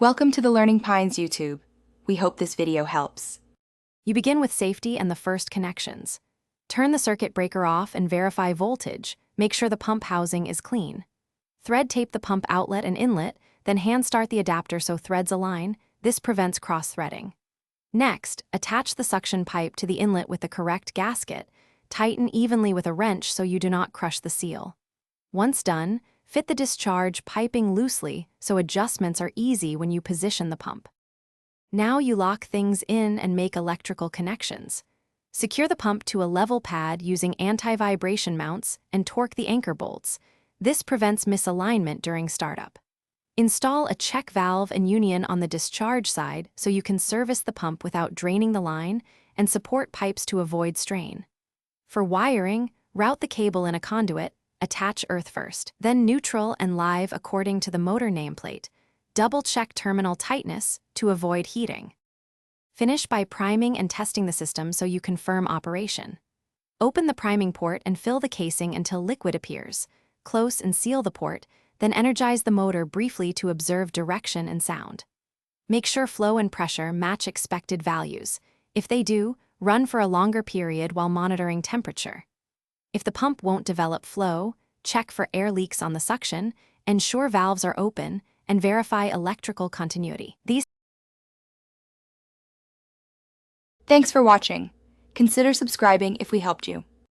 Welcome to the Learning Pines YouTube. We hope this video helps. You begin with safety and the first connections. Turn the circuit breaker off and verify voltage. Make sure the pump housing is clean. Thread tape the pump outlet and inlet, then hand start the adapter so threads align. This prevents cross-threading. Next, attach the suction pipe to the inlet with the correct gasket. Tighten evenly with a wrench so you do not crush the seal. Once done, fit the discharge piping loosely so adjustments are easy when you position the pump. Now you lock things in and make electrical connections. Secure the pump to a level pad using anti-vibration mounts and torque the anchor bolts. This prevents misalignment during startup. Install a check valve and union on the discharge side so you can service the pump without draining the line and support pipes to avoid strain. For wiring, route the cable in a conduit. Attach earth first, then neutral and live according to the motor nameplate. Double-check terminal tightness to avoid heating. Finish by priming and testing the system so you confirm operation. Open the priming port and fill the casing until liquid appears. Close and seal the port, then energize the motor briefly to observe direction and sound. Make sure flow and pressure match expected values. If they do, run for a longer period while monitoring temperature. If the pump won't develop flow, check for air leaks on the suction, ensure valves are open, and verify electrical continuity. Thanks for watching. Consider subscribing if we helped you.